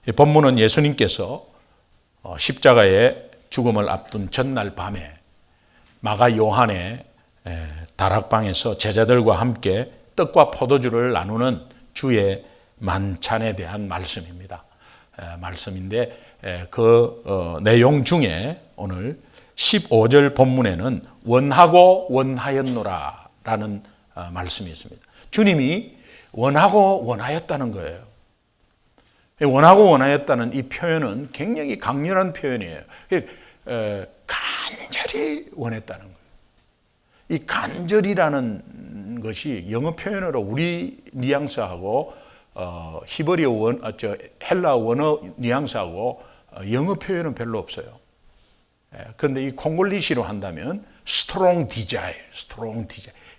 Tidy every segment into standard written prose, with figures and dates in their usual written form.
이 본문은 예수님께서 십자가의 죽음을 앞둔 전날 밤에 마가 요한의 다락방에서 제자들과 함께 떡과 포도주를 나누는 주의 만찬에 대한 말씀입니다. 말씀인데 그 내용 중에 오늘 15절 본문에는 원하고 원하였노라 라는 말씀이 있습니다. 주님이 원하고 원하였다는 거예요. 원하고 원하였다는 이 표현은 굉장히 강렬한 표현이에요. 간절히 원했다는 거예요. 이 간절이라는 것이 영어 표현으로 우리 뉘앙스하고 히브리어 헬라 원어 뉘앙스하고 영어 표현은 별로 없어요. 그런데 이 콩글리시로 한다면 strong desire,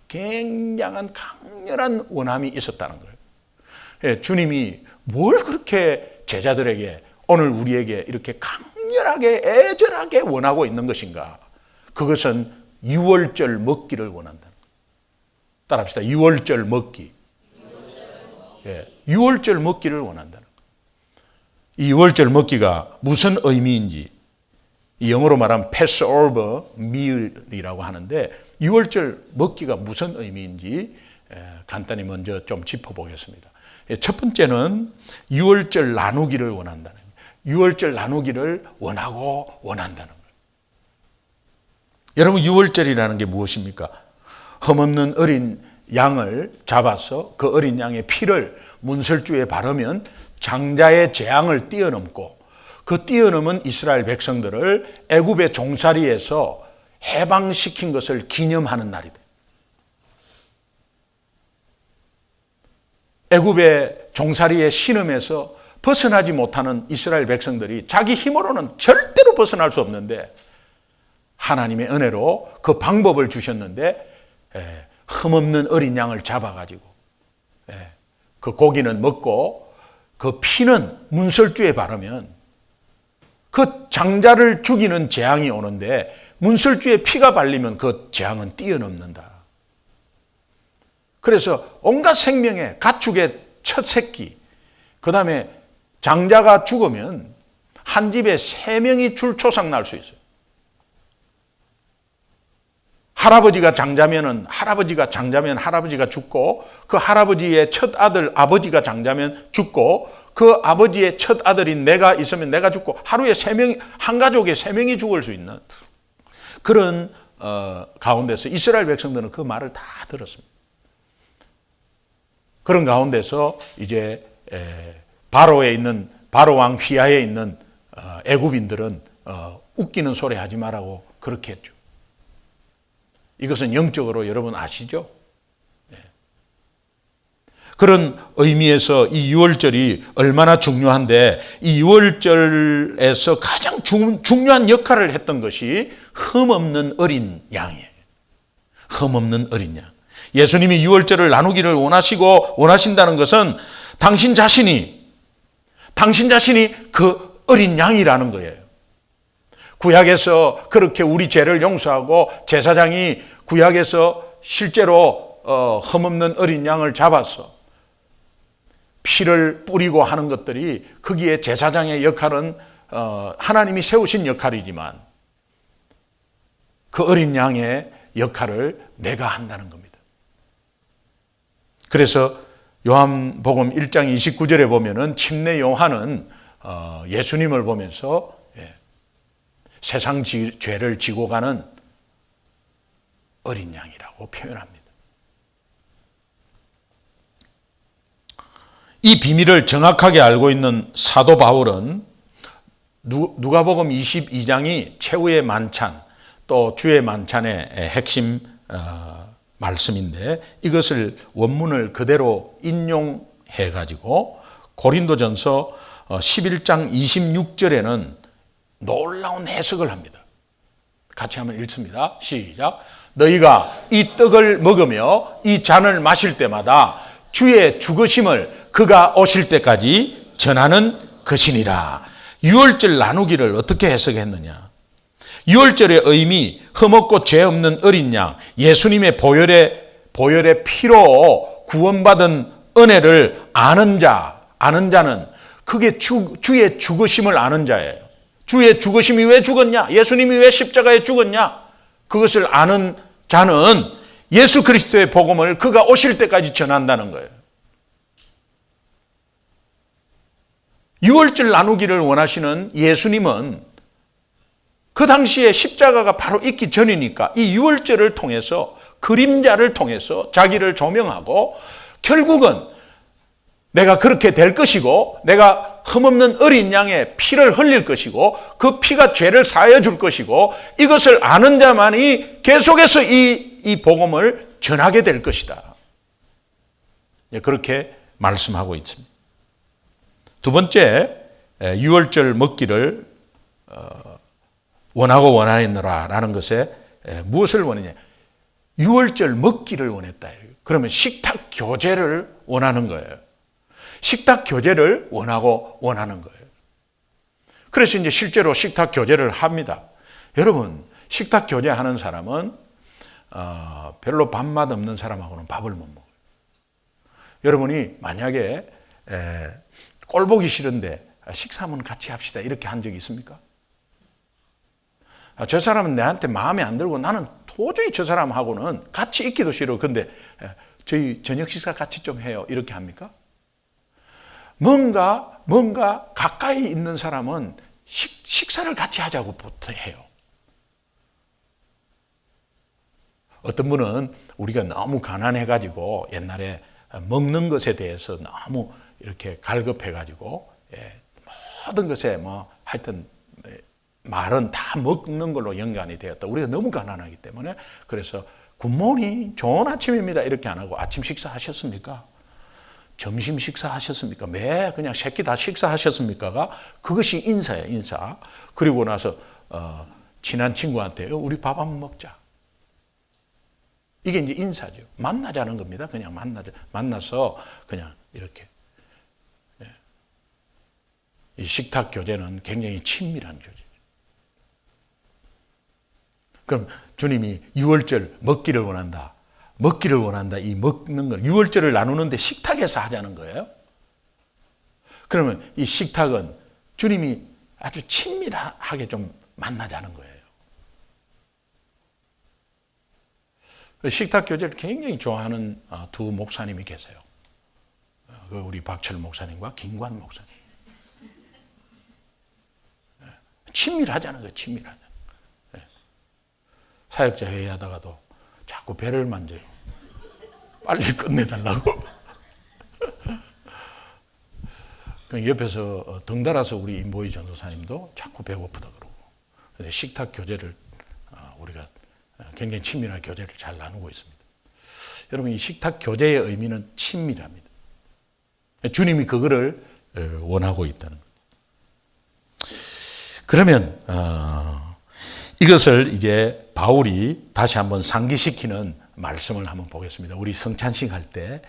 굉장한 강렬한 원함이 있었다는 거예요. 주님이 뭘 그렇게 제자들에게 오늘 우리에게 이렇게 강렬하게 애절하게 원하고 있는 것인가? 그것은 유월절 먹기를 원한다. 따라합시다. 유월절 먹기. 유월절 먹기를 원한다는 거예요. 이 유월절 먹기가 무슨 의미인지 영어로 말하면 Passover meal이라고 하는데 유월절 먹기가 무슨 의미인지 간단히 먼저 좀 짚어보겠습니다. 첫 번째는 유월절 나누기를 원한다는 거예요. 유월절 나누기를 원하고 원한다는 거예요. 여러분 유월절이라는 게 무엇입니까? 흠없는 어린 양을 잡아서 그 어린 양의 피를 문설주에 바르면 장자의 재앙을 뛰어넘고 그 뛰어넘은 이스라엘 백성들을 애굽의 종살이에서 해방시킨 것을 기념하는 날이다. 애굽의 종살이의 신음에서 벗어나지 못하는 이스라엘 백성들이 자기 힘으로는 절대로 벗어날 수 없는데 하나님의 은혜로 그 방법을 주셨는데 흠없는 어린 양을 잡아가지고 그 고기는 먹고 그 피는 문설주에 바르면 그 장자를 죽이는 재앙이 오는데 문설주에 피가 발리면 그 재앙은 뛰어넘는다. 그래서 온갖 생명의 가축의 첫 새끼, 그 다음에 장자가 죽으면 한 집에 3명이 줄초상 날 수 있어요. 할아버지가 장자면 할아버지가 죽고 그 할아버지의 첫 아들 아버지가 장자면 죽고 그 아버지의 첫 아들인 내가 있으면 내가 죽고 하루에 3명, 한 가족에 3명이 죽을 수 있는 그런 가운데서 이스라엘 백성들은 그 말을 다 들었습니다. 그런 가운데서 이제 바로 왕 휘하에 있는 애굽인들은 웃기는 소리 하지 말라고 그렇게 했죠. 이것은 영적으로 여러분 아시죠? 그런 의미에서 이 유월절이 얼마나 중요한데 이 유월절에서 가장 중요한 역할을 했던 것이 흠없는 어린 양이에요. 흠없는 어린 양. 예수님이 유월절을 나누기를 원하신다는 것은 당신 자신이 그 어린 양이라는 거예요. 구약에서 그렇게 우리 죄를 용서하고 제사장이 구약에서 실제로 흠없는 어린 양을 잡아서 피를 뿌리고 하는 것들이 거기에 제사장의 역할은 하나님이 세우신 역할이지만 그 어린 양의 역할을 내가 한다는 겁니다. 그래서 요한복음 1장 29절에 보면은 침례 요한은 예수님을 보면서 세상 죄를 지고 가는 어린 양이라고 표현합니다. 이 비밀을 정확하게 알고 있는 사도 바울은 누가복음 22장이 최후의 만찬 또 주의 만찬의 핵심 말씀인데 이것을 원문을 그대로 인용해 가지고 고린도전서 11장 26절에는 놀라운 해석을 합니다. 같이 한번 읽습니다. 시작. 너희가 이 떡을 먹으며 이 잔을 마실 때마다 주의 죽으심을 그가 오실 때까지 전하는 것이니라. 유월절 나누기를 어떻게 해석했느냐? 유월절의 의미, 흠없고 죄 없는 어린 양, 예수님의 보혈의 피로 구원받은 은혜를 아는 자는 그게 주의 죽으심을 아는 자예요. 주의 죽으심이 왜 죽었냐? 예수님이 왜 십자가에 죽었냐? 그것을 아는 자는 예수 그리스도의 복음을 그가 오실 때까지 전한다는 거예요. 유월절 나누기를 원하시는 예수님은 그 당시에 십자가가 바로 있기 전이니까 이 유월절을 통해서 그림자를 통해서 자기를 조명하고 결국은 내가 그렇게 될 것이고 내가 흠없는 어린 양의 피를 흘릴 것이고 그 피가 죄를 사하여 줄 것이고 이것을 아는 자만이 계속해서 이 복음을 전하게 될 것이다. 그렇게 말씀하고 있습니다. 두 번째, 유월절 먹기를 원하고 원하였노라라는 것에 무엇을 원했냐? 유월절 먹기를 원했다. 그러면 식탁 교제를 원하는 거예요. 식탁 교제를 원하고 원하는 거예요. 그래서 이제 실제로 식탁 교제를 합니다. 여러분, 식탁 교제하는 사람은 별로 밥맛 없는 사람하고는 밥을 못 먹어요. 여러분이 만약에 꼴 보기 싫은데 식사하면 같이 합시다 이렇게 한 적이 있습니까? 저 사람은 내한테 마음에 안 들고 나는 도저히 저 사람하고는 같이 있기도 싫어. 근데 저희 저녁 식사 같이 좀 해요. 이렇게 합니까? 뭔가 가까이 있는 사람은 식사를 같이 하자고 보통 해요. 어떤 분은 우리가 너무 가난해가지고 옛날에 먹는 것에 대해서 너무 이렇게 갈급해가지고 모든 것에 하여튼 말은 다 먹는 걸로 연관이 되었다. 우리가 너무 가난하기 때문에 그래서 굿모닝 좋은 아침입니다 이렇게 안 하고 아침 식사 하셨습니까? 점심 식사 하셨습니까? 매 그냥 새끼 다 식사하셨습니까가 그것이 인사예요. 인사. 그리고 나서 친한 친구한테 우리 밥 한번 먹자. 이게 이제 인사죠. 만나자는 겁니다. 그냥 만나서 그냥 이렇게. 이 식탁 교제는 굉장히 친밀한 교제죠. 그럼 주님이 유월절 먹기를 원한다. 먹기를 원한다. 이 먹는 걸 유월절을 나누는데 식탁에서 하자는 거예요. 그러면 이 식탁은 주님이 아주 친밀하게 좀 만나자는 거예요. 식탁 교제를 굉장히 좋아하는 두 목사님이 계세요. 우리 박철 목사님과 김관 목사님. 친밀하자는 거예요. 친밀하자. 사역자 회의하다가도 자꾸 배를 만져요. 빨리 끝내달라고. 옆에서 덩달아서 우리 임보희 전도사님도 자꾸 배고프다 그러고. 그래서 식탁 교제를 우리가 굉장히 친밀한 교제를 잘 나누고 있습니다. 여러분, 이 식탁 교제의 의미는 친밀합니다. 주님이 그거를 원하고 있다는 거예요. 그러면 이것을 이제 바울이 다시 한번 상기시키는 말씀을 한번 보겠습니다. 우리 성찬식 할 때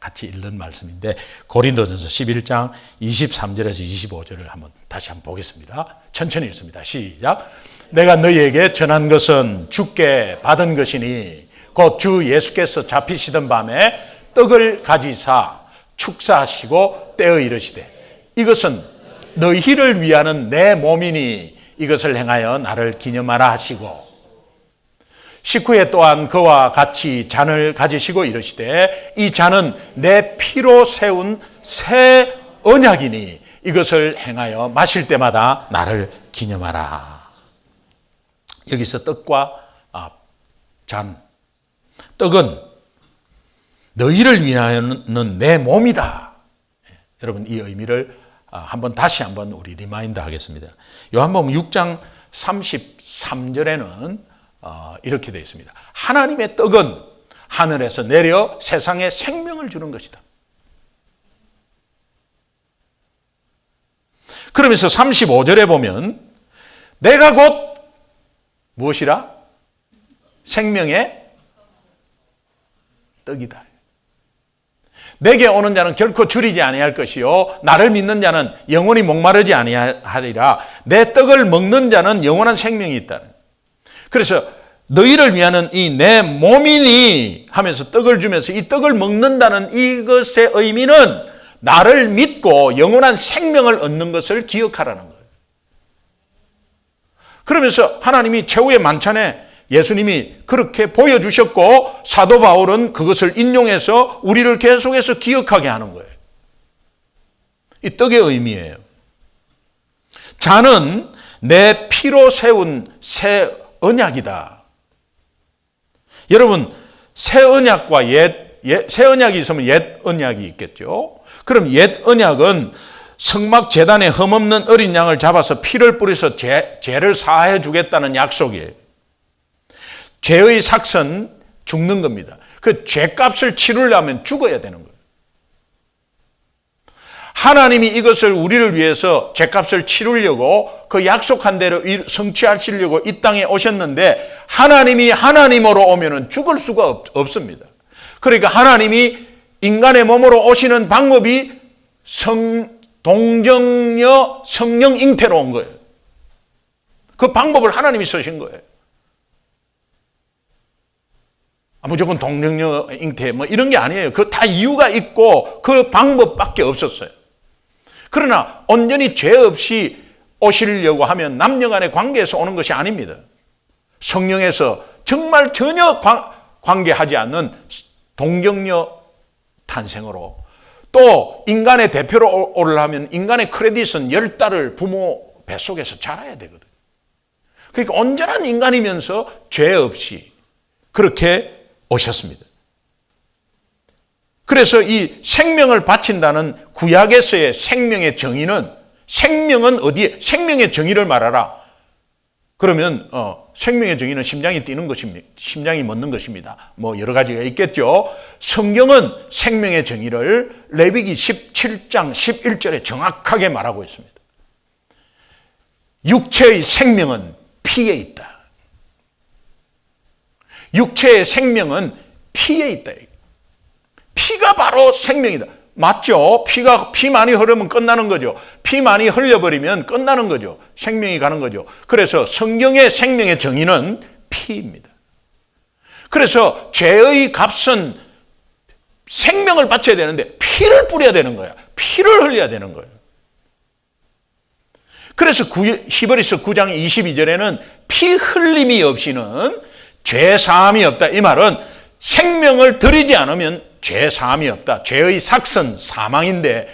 같이 읽는 말씀인데 고린도전서 11장 23절에서 25절을 다시 한번 보겠습니다. 천천히 읽습니다. 시작. 내가 너희에게 전한 것은 주께 받은 것이니 곧 주 예수께서 잡히시던 밤에 떡을 가지사 축사하시고 떼어 이르시되 이것은 너희를 위하는 내 몸이니 이것을 행하여 나를 기념하라 하시고 식후에 또한 그와 같이 잔을 가지시고 이르시되 이 잔은 내 피로 세운 새 언약이니 이것을 행하여 마실 때마다 나를 기념하라. 여기서 떡과 잔, 떡은 너희를 위하여는 내 몸이다. 여러분, 이 의미를 다시 한번 우리 리마인드 하겠습니다. 요한복음 6장 33절에는 이렇게 되어 있습니다. 하나님의 떡은 하늘에서 내려 세상에 생명을 주는 것이다. 그러면서 35절에 보면 내가 곧 무엇이라? 생명의 떡이다. 내게 오는 자는 결코 줄이지 아니할 것이요 나를 믿는 자는 영원히 목마르지 아니하리라. 내 떡을 먹는 자는 영원한 생명이 있다. 그래서 너희를 위하는 이 내 몸이니 하면서 떡을 주면서 이 떡을 먹는다는 이것의 의미는 나를 믿고 영원한 생명을 얻는 것을 기억하라는 거예요. 그러면서 하나님이 최후의 만찬에 예수님이 그렇게 보여주셨고 사도 바울은 그것을 인용해서 우리를 계속해서 기억하게 하는 거예요. 이 떡의 의미예요. 잔은 내 피로 세운 새 언약이다. 여러분, 새 언약과 새 언약이 있으면 옛 언약이 있겠죠. 그럼 옛 언약은 성막 제단에 흠없는 어린 양을 잡아서 피를 뿌려서 죄를 사해 주겠다는 약속이에요. 죄의 삭은 죽는 겁니다. 그 죄값을 치르려면 죽어야 되는 거예요. 하나님이 이것을 우리를 위해서 죄값을 치르려고 그 약속한 대로 성취하시려고 이 땅에 오셨는데 하나님이 하나님으로 오면은 죽을 수가 없습니다. 그러니까 하나님이 인간의 몸으로 오시는 방법이 동정녀 성령 잉태로 온 거예요. 그 방법을 하나님이 쓰신 거예요. 무조건 동정녀 잉태 뭐 이런 게 아니에요. 그 다 이유가 있고 그 방법밖에 없었어요. 그러나 온전히 죄 없이 오시려고 하면 남녀간의 관계에서 오는 것이 아닙니다. 성령에서 정말 전혀 관계하지 않는 동정녀 탄생으로, 또 인간의 대표로 오려면 인간의 크레딧은 10달을 부모 뱃속에서 자라야 되거든. 그러니까 온전한 인간이면서 죄 없이 그렇게 오셨습니다. 그래서 이 생명을 바친다는 구약에서의 생명의 정의는, 생명은 어디에? 생명의 정의를 말하라. 그러면 생명의 정의는 심장이 뛰는 것입니다. 심장이 멎는 것입니다. 뭐 여러 가지가 있겠죠. 성경은 생명의 정의를 레위기 17장 11절에 정확하게 말하고 있습니다. 육체의 생명은 피에 있다. 육체의 생명은 피에 있다. 피가 바로 생명이다. 맞죠? 피 많이 흐르면 끝나는 거죠. 피 많이 흘려버리면 끝나는 거죠. 생명이 가는 거죠. 그래서 성경의 생명의 정의는 피입니다. 그래서 죄의 값은 생명을 바쳐야 되는데 피를 뿌려야 되는 거야. 피를 흘려야 되는 거예요. 그래서 히브리서 9장 22절에는 피 흘림이 없이는 죄 사함이 없다. 이 말은 생명을 드리지 않으면 죄 사함이 없다. 죄의 삭은 사망인데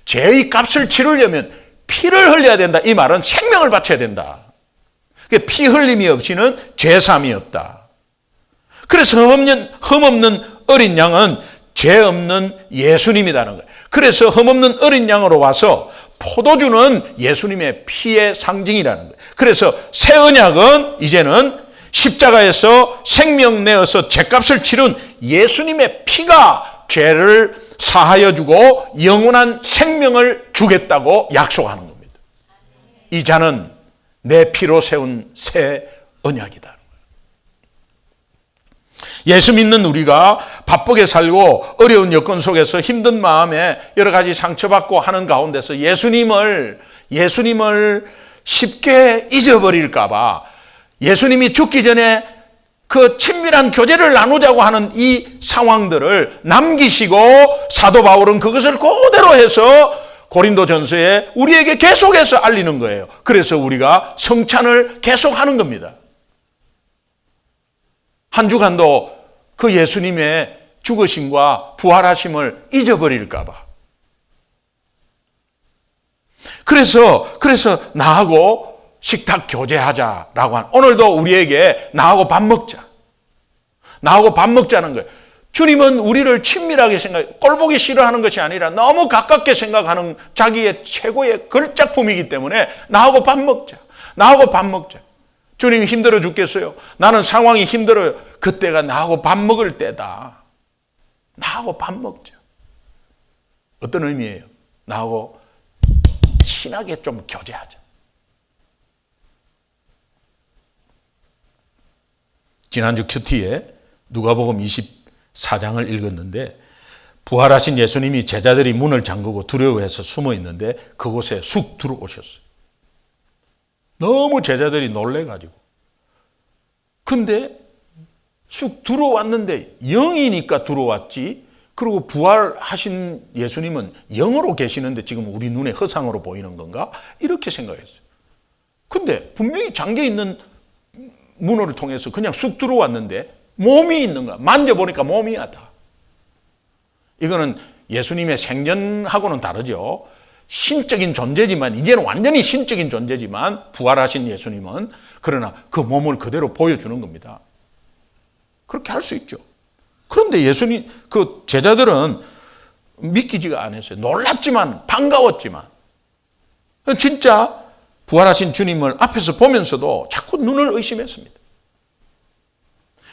죄의 값을 치르려면 피를 흘려야 된다. 이 말은 생명을 바쳐야 된다. 피 흘림이 없이는 죄 사함이 없다. 그래서 흠없는 어린 양은 죄 없는 예수님이라는 거예요. 그래서 흠없는 어린 양으로 와서 포도주는 예수님의 피의 상징이라는 거예요. 그래서 새 언약은 이제는 십자가에서 생명 내어서 죄값을 치른 예수님의 피가 죄를 사하여 주고 영원한 생명을 주겠다고 약속하는 겁니다. 이 잔은 내 피로 세운 새 언약이다. 예수 믿는 우리가 바쁘게 살고 어려운 여건 속에서 힘든 마음에 여러 가지 상처받고 하는 가운데서 예수님을 쉽게 잊어버릴까 봐 예수님이 죽기 전에 그 친밀한 교제를 나누자고 하는 이 상황들을 남기시고 사도 바울은 그것을 그대로 해서 고린도전서에 우리에게 계속해서 알리는 거예요. 그래서 우리가 성찬을 계속하는 겁니다. 한 주간도 그 예수님의 죽으심과 부활하심을 잊어버릴까 봐. 그래서 나하고 식탁 교제하자라고 하는, 오늘도 우리에게 나하고 밥 먹자. 나하고 밥 먹자는 거예요. 주님은 우리를 친밀하게 꼴보기 싫어하는 것이 아니라 너무 가깝게 생각하는 자기의 최고의 걸작품이기 때문에 나하고 밥 먹자. 나하고 밥 먹자. 주님이 힘들어 죽겠어요. 나는 상황이 힘들어요. 그때가 나하고 밥 먹을 때다. 나하고 밥 먹자. 어떤 의미예요? 나하고 친하게 좀 교제하자. 지난주 큐티에 누가복음 24장을 읽었는데 부활하신 예수님이 제자들이 문을 잠그고 두려워해서 숨어 있는데 그곳에 쑥 들어오셨어요. 너무 제자들이 놀래가지고. 근데 쑥 들어왔는데 영이니까 들어왔지 그리고 부활하신 예수님은 영으로 계시는데 지금 우리 눈에 허상으로 보이는 건가? 이렇게 생각했어요. 근데 분명히 잠겨있는 문호를 통해서 그냥 쑥 들어왔는데 몸이 있는 거야. 만져보니까 몸이야다. 이거는 예수님의 생전하고는 다르죠. 신적인 존재지만, 이제는 완전히 신적인 존재지만 부활하신 예수님은, 그러나 그 몸을 그대로 보여주는 겁니다. 그렇게 할 수 있죠. 그런데 예수님, 그 제자들은 믿기지가 않았어요. 놀랍지만, 반가웠지만, 진짜 부활하신 주님을 앞에서 보면서도 자꾸 눈을 의심했습니다.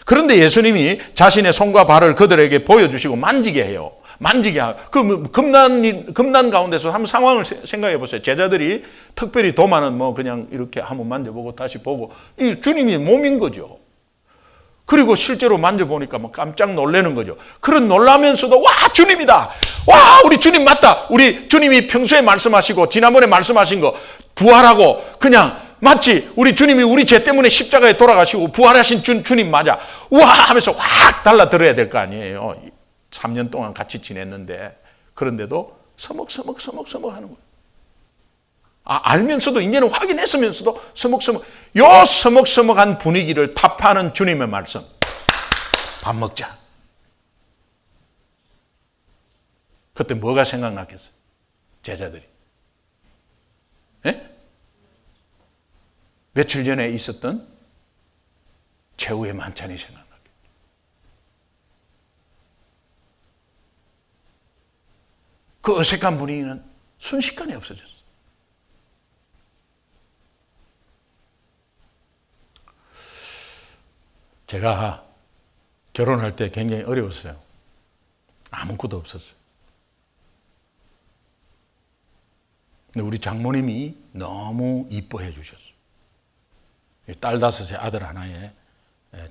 그런데 예수님이 자신의 손과 발을 그들에게 보여주시고 만지게 해요. 만지게 하고. 그 금난 가운데서 한번 상황을 생각해 보세요. 제자들이 특별히 도마는 뭐 그냥 이렇게 한번 만져보고 다시 보고, 이 주님이 몸인 거죠. 그리고 실제로 만져보니까 막 깜짝 놀라는 거죠. 그런 놀라면서도 와, 주님이다. 와, 우리 주님 맞다. 우리 주님이 평소에 말씀하시고 지난번에 말씀하신 거 부활하고 그냥 마치 우리 주님이 우리 죄 때문에 십자가에 돌아가시고 부활하신 주님 맞아. 와 하면서 확 달라들어야 될 거 아니에요. 3년 동안 같이 지냈는데. 그런데도 서먹서먹 하는 거예요. 알면서도, 이제는 확인했으면서도 서먹서먹. 요 서먹서먹한 분위기를 타파하는 주님의 말씀. 밥 먹자. 그때 뭐가 생각났겠어요? 제자들이. 예? 며칠 전에 있었던 최후의 만찬이 생각나게. 그 어색한 분위기는 순식간에 없어졌어요. 제가 결혼할 때 굉장히 어려웠어요. 아무것도 없었어요. 근데 우리 장모님이 너무 이뻐해 주셨어요. 딸 5에 아들 하나에,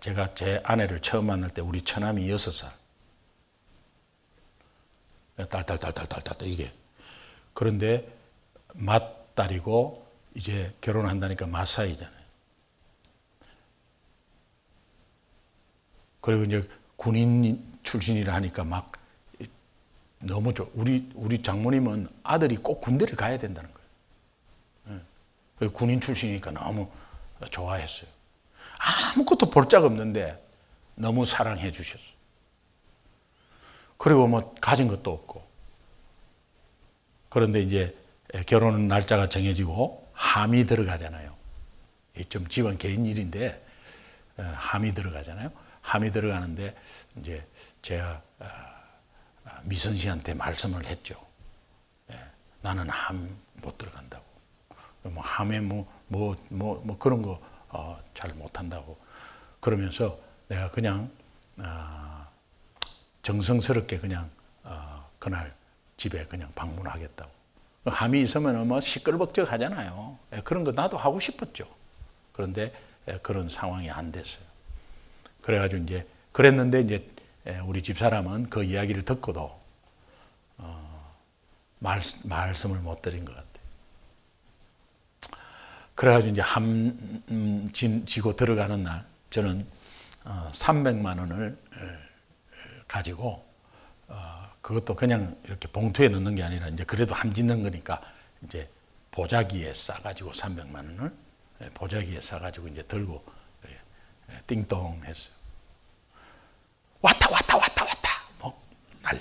제가 제 아내를 처음 만날 때 우리 처남이 6살. 딸 이게. 그런데 맏딸이고 이제 결혼한다니까 맏사이잖아요. 그리고 이제 군인 출신이라 하니까 막 너무 좋아. 우리 장모님은 아들이 꼭 군대를 가야 된다는 거예요. 군인 출신이니까 너무 좋아했어요. 아무것도 볼 짝 없는데 너무 사랑해 주셨어요. 그리고 뭐 가진 것도 없고. 그런데 이제 결혼 날짜가 정해지고 함이 들어가잖아요. 좀 집안 개인 일인데 함이 들어가잖아요. 함이 들어가는데 이제 제가 미선 씨한테 말씀을 했죠. 나는 함 못 들어간다고. 뭐 함에 뭐 그런 거 잘 못한다고. 그러면서 내가 그냥 정성스럽게 그냥 그날 집에 그냥 방문하겠다고. 함이 있으면 뭐 시끌벅적 하잖아요. 그런 거 나도 하고 싶었죠. 그런데 그런 상황이 안 됐어요. 그래가지고 이제 그랬는데 이제 우리 집사람은 그 이야기를 듣고도 말씀을 못 드린 것 같아요. 그래가지고 이제 함 지고 들어가는 날 저는 300만 원을 가지고 그것도 그냥 이렇게 봉투에 넣는 게 아니라 이제 그래도 함 짓는 거니까 이제 보자기에 싸가지고 300만 원을 보자기에 싸가지고 이제 들고 띵동 했어요. 왔다 뭐 난리.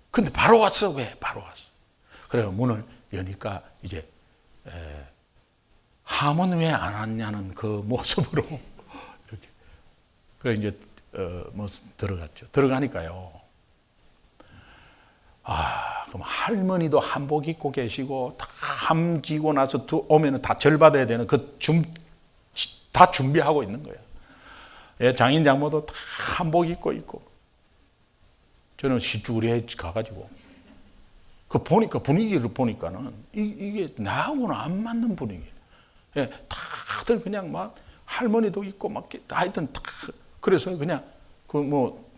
근데 바로 왔어. 왜 바로 왔어? 그래서 문을 여니까 이제 함은 왜 안 왔냐는 그 모습으로 이렇게. 그래 이제 뭐 들어갔죠. 들어가니까요. 그럼 할머니도 한복 입고 계시고 다 함 지고 나서 오면은 다 절 받아야 되는 다 준비하고 있는 거예요. 장인 장모도 다 한복 입고 있고. 저는 시쭈리에 가가지고 보니까 분위기를 보니까는 이게 나하고는 안 맞는 분위기. 다들 그냥 막 할머니도 있고 막 하여튼 다 그래서 그냥 그 뭐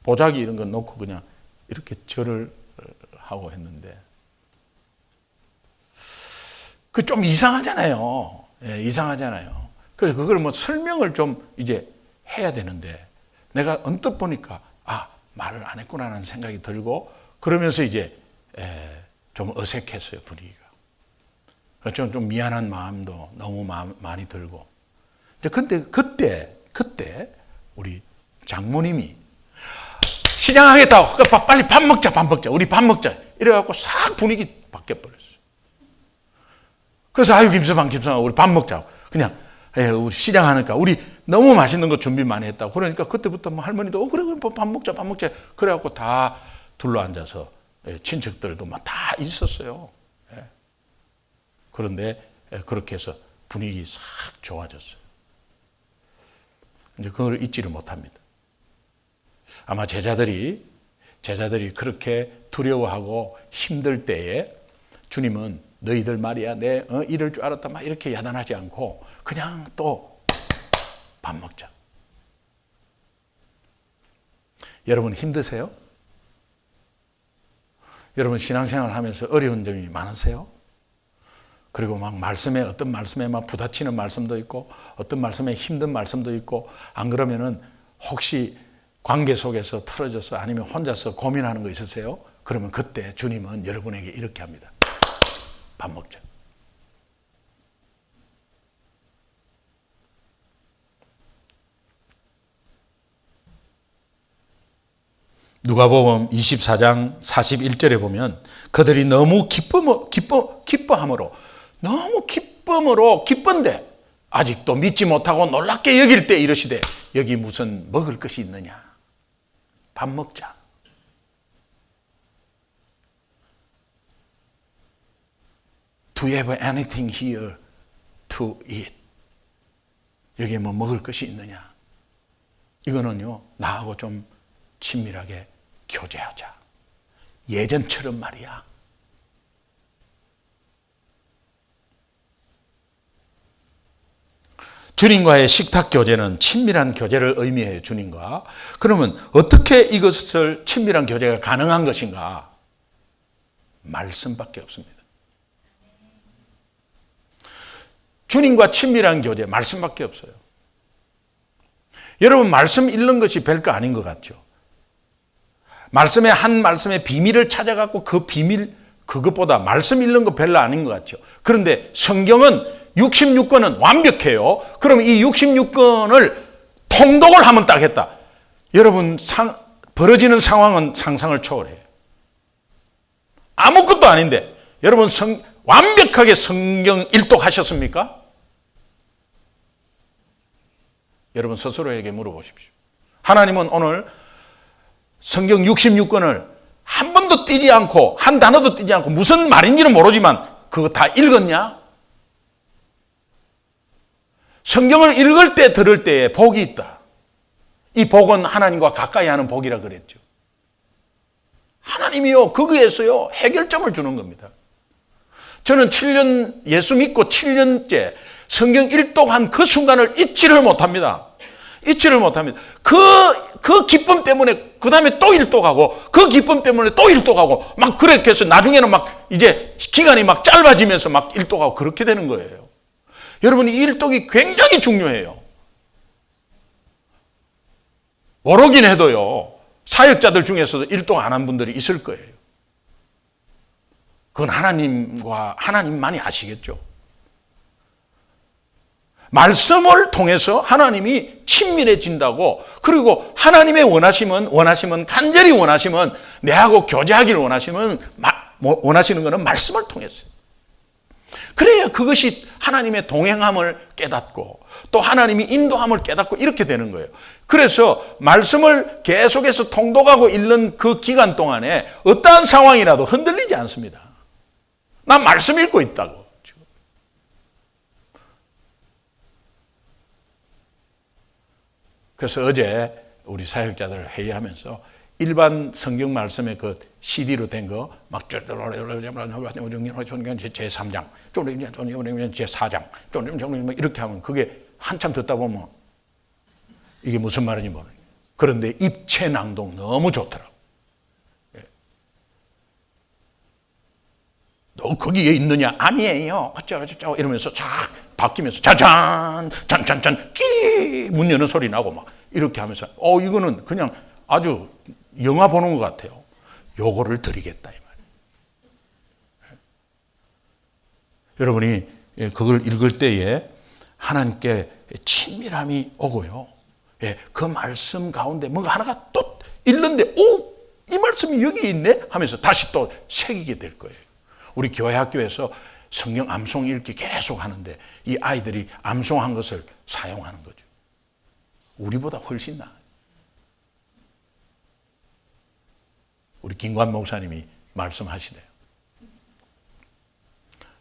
보자기 이런 거 놓고 그냥 이렇게 절을 하고 했는데 그 좀 이상하잖아요. 이상하잖아요. 그래서 그걸 뭐 설명을 좀 이제 해야 되는데 내가 언뜻 보니까 말을 안 했구나라는 생각이 들고 그러면서 이제 좀 어색했어요, 분위기가. 좀 미안한 마음도 너무 많이 들고. 근데 그때 우리 장모님이 시장하겠다고 빨리 밥 먹자 우리 밥 먹자 이래갖고 싹 분위기 바뀌어버렸어요. 그래서 아유 김서방 우리 밥 먹자. 그냥 우리 시장하니까 우리 너무 맛있는 거 준비 많이 했다고. 그러니까 그때부터 뭐 할머니도 그래 밥 먹자 그래갖고 다 둘러앉아서 친척들도 막 다 있었어요. 그런데 그렇게 해서 분위기 싹 좋아졌어요. 이제 그걸 잊지를 못합니다. 아마 제자들이 그렇게 두려워하고 힘들 때에 주님은 너희들 말이야 내 이럴 줄 알았다 막 이렇게 야단하지 않고 그냥 또 밥 먹자. 여러분 힘드세요? 여러분 신앙생활 하면서 어려운 점이 많으세요? 그리고 막 어떤 말씀에 막 부딪히는 말씀도 있고 어떤 말씀에 힘든 말씀도 있고 안 그러면은 혹시 관계 속에서 틀어져서 아니면 혼자서 고민하는 거 있으세요? 그러면 그때 주님은 여러분에게 이렇게 합니다. 밥 먹자. 누가복음 24장 41절에 보면 그들이 너무 기뻐함으로 너무 기쁜데 아직도 믿지 못하고 놀랍게 여길 때 이러시되 여기 무슨 먹을 것이 있느냐. 밥 먹자. Do you have anything here to eat? 여기에 뭐 먹을 것이 있느냐. 이거는요 나하고 좀 친밀하게 교제하자. 예전처럼 말이야. 주님과의 식탁 교제는 친밀한 교제를 의미해요. 주님과. 그러면 어떻게 이것을 친밀한 교제가 가능한 것인가? 말씀밖에 없습니다. 주님과 친밀한 교제 말씀밖에 없어요. 여러분 말씀 읽는 것이 별거 아닌 것 같죠? 말씀의 한 말씀의 비밀을 찾아갖고 그 비밀 그것보다 말씀 읽는 거 별로 아닌 것 같죠? 그런데 성경은 66권은 완벽해요. 그럼 이 66권을 통독을 하면 딱 했다. 여러분 벌어지는 상황은 상상을 초월해요. 아무것도 아닌데 여러분 완벽하게 성경 일독하셨습니까? 여러분 스스로에게 물어보십시오. 하나님은 오늘 성경 66권을 한 번도 띄지 않고 한 단어도 띄지 않고 무슨 말인지는 모르지만 그거 다 읽었냐? 성경을 읽을 때 들을 때에 복이 있다. 이 복은 하나님과 가까이 하는 복이라 그랬죠. 하나님이요 거기에서요 해결점을 주는 겁니다. 저는 7년 예수 믿고 7년째 성경 일독한 그 순간을 잊지를 못합니다. 그 기쁨 때문에 그 다음에 또 일독하고 그 기쁨 때문에 또 일독하고 막 그렇게 해서 나중에는 막 이제 기간이 막 짧아지면서 막 일독하고 그렇게 되는 거예요. 여러분 이 일독이 굉장히 중요해요. 모르긴 해도요 사역자들 중에서도 일독 안 한 분들이 있을 거예요. 그건 하나님만이 아시겠죠. 말씀을 통해서 하나님이 친밀해진다고. 그리고 하나님의 원하심은 간절히 원하심은 내하고 교제하기를 원하시는 것은 말씀을 통해서요. 그래야 그것이 하나님의 동행함을 깨닫고 또 하나님이 인도함을 깨닫고 이렇게 되는 거예요. 그래서 말씀을 계속해서 통독하고 읽는 그 기간 동안에 어떠한 상황이라도 흔들리지 않습니다. 난 말씀 읽고 있다고. 그래서 어제 우리 사역자들 회의하면서 일반 성경 말씀의 그 CD로 된 거 막 제3장, 제4장, 이렇게 하면 그게 한참 듣다 보면 이게 무슨 말인지 모르겠어요. 그런데 입체 낭독 너무 좋더라고. 너 거기에 있느냐? 아니에요. 어쩌고 이러면서 쫙 바뀌면서 짜잔, 짠짠짠, 끼 문 여는 소리 나고 막 이렇게 하면서 이거는 그냥 아주 영화 보는 것 같아요. 요거를 드리겠다 이 말이에요. 여러분이 그걸 읽을 때에 하나님께 친밀함이 오고요. 그 말씀 가운데 뭔가 하나가 또 읽는데 이 말씀이 여기 있네 하면서 다시 또 새기게 될 거예요. 우리 교회 학교에서 성경 암송 읽기 계속 하는데 이 아이들이 암송한 것을 사용하는 거죠. 우리보다 훨씬 나아요. 우리 김관 목사님이 말씀하시대요.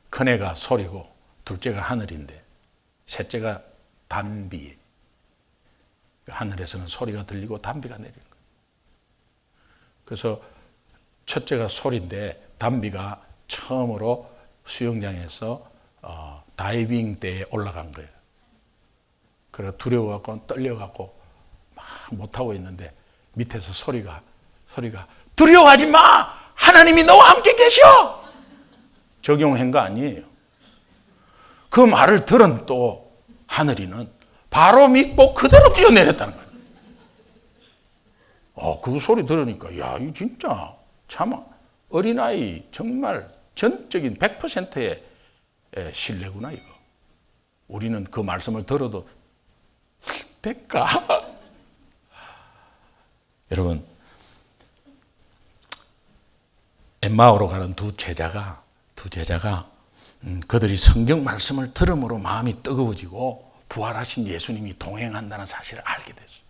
큰애가 소리고 둘째가 하늘인데 셋째가 단비. 하늘에서는 소리가 들리고 단비가 내리는 거예요. 그래서 첫째가 소리인데 단비가 처음으로 수영장에서 다이빙 대에 올라간 거예요. 그래서 두려워갖고 떨려갖고 막 못하고 있는데 밑에서 소리가 두려워하지 마! 하나님이 너와 함께 계셔! 적용한 거 아니에요. 그 말을 들은 또 하늘이는 바로 믿고 그대로 뛰어내렸다는 거예요. 그 소리 들으니까 야, 이 진짜 참 어린아이 정말 전적인 100%의 신뢰구나 이거. 우리는 그 말씀을 들어도 될까? 여러분, 엠마오로 가는 두 제자가 그들이 성경 말씀을 들음으로 마음이 뜨거워지고 부활하신 예수님이 동행한다는 사실을 알게 됐어요.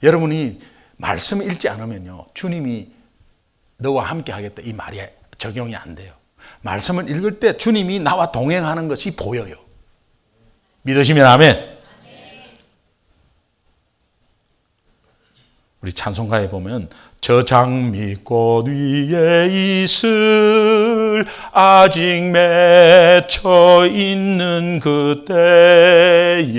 여러분이 말씀 읽지 않으면요, 주님이 너와 함께 하겠다 이 말이 적용이 안 돼요. 말씀을 읽을 때 주님이 나와 동행하는 것이 보여요. 믿으시면 아멘. 우리 찬송가에 보면 저 장미꽃 위에 있을 아직 맺혀 있는 그때에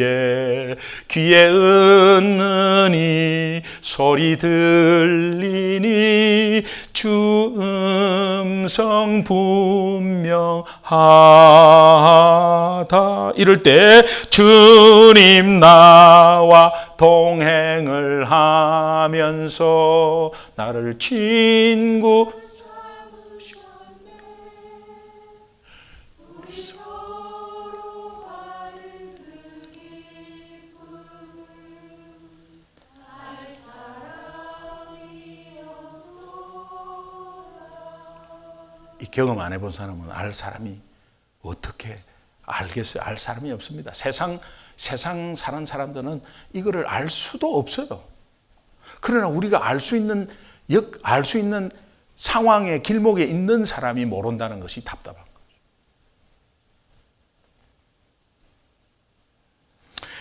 귀에 은은히 소리 들리니 주 음성 분명하다. 이럴 때 주님 나와 동행을 하면서 나를 친구 이 경험 안 해본 사람은 알 사람이 어떻게 알겠어요? 알 사람이 없습니다. 세상 사는 사람들은 이거를 알 수도 없어요. 그러나 우리가 알 수 있는 상황의 길목에 있는 사람이 모른다는 것이 답답한 거죠.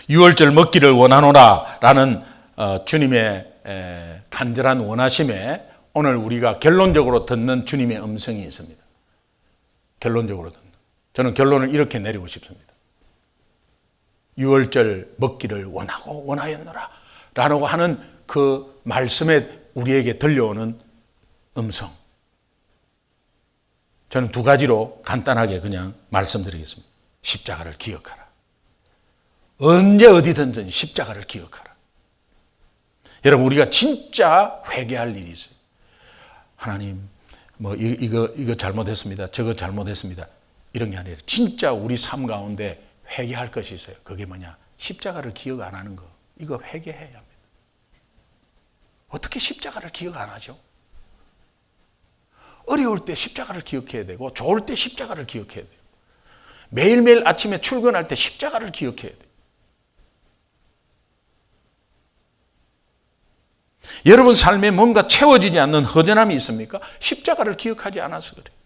6월절 먹기를 원하노라 라는 주님의 간절한 원하심에 오늘 우리가 결론적으로 듣는 주님의 음성이 있습니다. 결론적으로 듣는. 저는 결론을 이렇게 내리고 싶습니다. 6월절 먹기를 원하고 원하였노라 라고 하는 그 말씀에 우리에게 들려오는 음성. 저는 두 가지로 간단하게 그냥 말씀드리겠습니다. 십자가를 기억하라. 언제 어디든지 십자가를 기억하라. 여러분, 우리가 진짜 회개할 일이 있어요. 하나님, 이거 잘못했습니다. 저거 잘못했습니다. 이런 게 아니라 진짜 우리 삶 가운데 회개할 것이 있어요. 그게 뭐냐? 십자가를 기억 안 하는 거. 이거 회개해야 합니다. 어떻게 십자가를 기억 안 하죠? 어려울 때 십자가를 기억해야 되고 좋을 때 십자가를 기억해야 돼요. 매일매일 아침에 출근할 때 십자가를 기억해야 돼요. 여러분 삶에 뭔가 채워지지 않는 허전함이 있습니까? 십자가를 기억하지 않아서 그래요.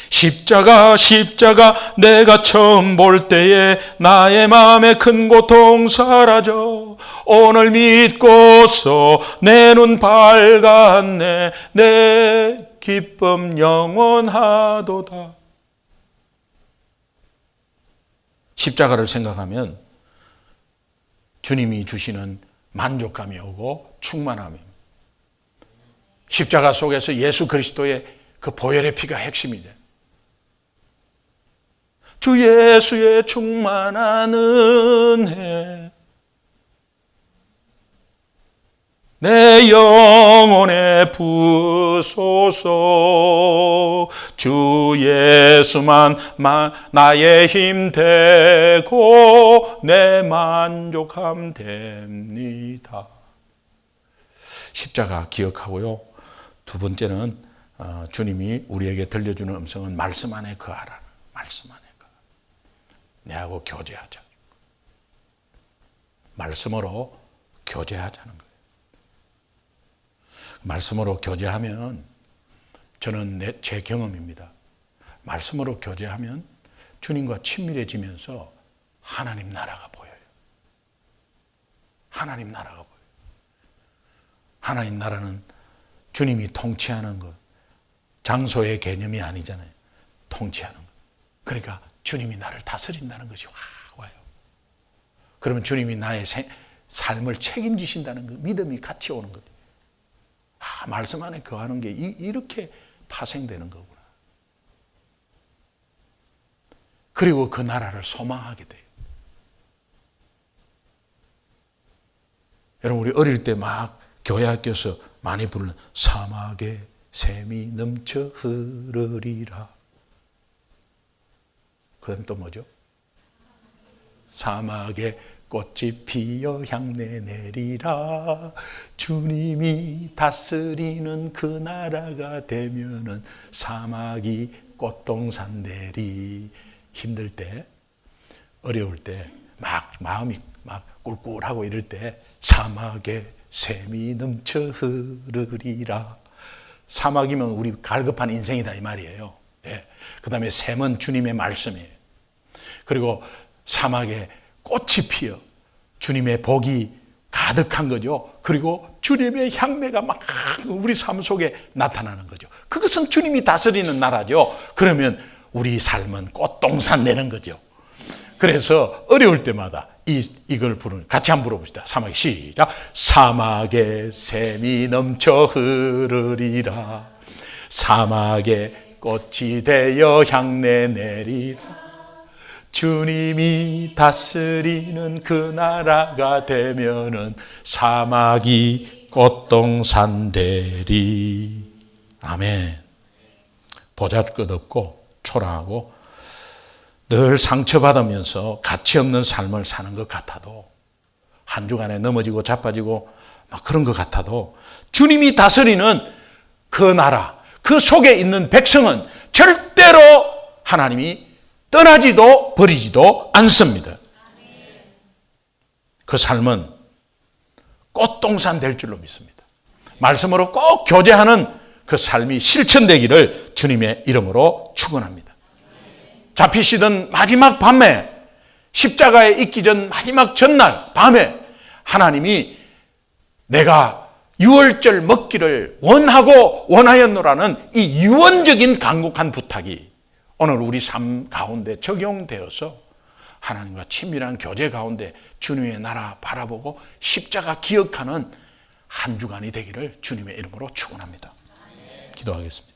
십자가 내가 처음 볼 때에 나의 마음에 큰 고통 사라져 오늘 믿고서 내 눈 밝았네 내 기쁨 영원하도다. 십자가를 생각하면 주님이 주시는 만족감이 오고 충만함이 십자가 속에서 예수 그리스도의 그 보혈의 피가 핵심이죠. 주 예수의 충만한 은혜 내 영혼에 부소서. 주 예수만 나의 힘 되고 내 만족함 됩니다. 십자가 기억하고요. 두 번째는 주님이 우리에게 들려주는 음성은 말씀 안에 거하라는, 말씀 안에 거하라. 내하고 교제하자. 말씀으로 교제하자는 거예요. 말씀으로 교제하면, 저는 제 경험입니다. 말씀으로 교제하면 주님과 친밀해지면서 하나님 나라가 보여요. 하나님 나라가 보여요. 하나님 나라는 주님이 통치하는 것, 장소의 개념이 아니잖아요. 통치하는 것. 그러니까 주님이 나를 다스린다는 것이 확 와요. 그러면 주님이 나의 삶을 책임지신다는 그 믿음이 같이 오는 거예요. 말씀 안에 거하는 게 이렇게 파생되는 거구나. 그리고 그 나라를 소망하게 돼요. 여러분, 우리 어릴 때 막 교회 학교에서 많이 부르는 사막에 샘이 넘쳐 흐르리라. 그 다음에 또 뭐죠? 사막에 꽃이 피어 향내 내리라. 주님이 다스리는 그 나라가 되면은 사막이 꽃동산 되리. 힘들 때, 어려울 때, 막 마음이 막 꿀꿀하고 이럴 때 사막에 샘이 넘쳐 흐르리라. 사막이면 우리 갈급한 인생이다 이 말이에요. 예. 그 다음에 샘은 주님의 말씀이에요. 그리고 사막에 꽃이 피어 주님의 복이 가득한 거죠. 그리고 주님의 향내가 막 우리 삶 속에 나타나는 거죠. 그것은 주님이 다스리는 나라죠. 그러면 우리 삶은 꽃동산 내는 거죠. 그래서 어려울 때마다 이걸 부르는, 같이 한번 불러봅시다. 사막에 시작. 사막에 샘이 넘쳐 흐르리라. 사막에 꽃이 되어 향내 내리라. 주님이 다스리는 그 나라가 되면은 사막이 꽃동산 되리. 아멘. 보잘것없고 초라하고 늘 상처받으면서 가치 없는 삶을 사는 것 같아도, 한 주간에 넘어지고 자빠지고 막 그런 것 같아도 주님이 다스리는 그 나라, 그 속에 있는 백성은 절대로 하나님이 떠나지도 버리지도 않습니다. 그 삶은 꽃동산 될 줄로 믿습니다. 말씀으로 꼭 교제하는 그 삶이 실천되기를 주님의 이름으로 축원합니다. 잡히시던 마지막 밤에, 십자가에 있기 전 마지막 전날 밤에 하나님이 내가 유월절 먹기를 원하고 원하였노라는 이 유언적인 간곡한 부탁이 오늘 우리 삶 가운데 적용되어서 하나님과 친밀한 교제 가운데 주님의 나라 바라보고 십자가 기억하는 한 주간이 되기를 주님의 이름으로 축원합니다. 기도하겠습니다.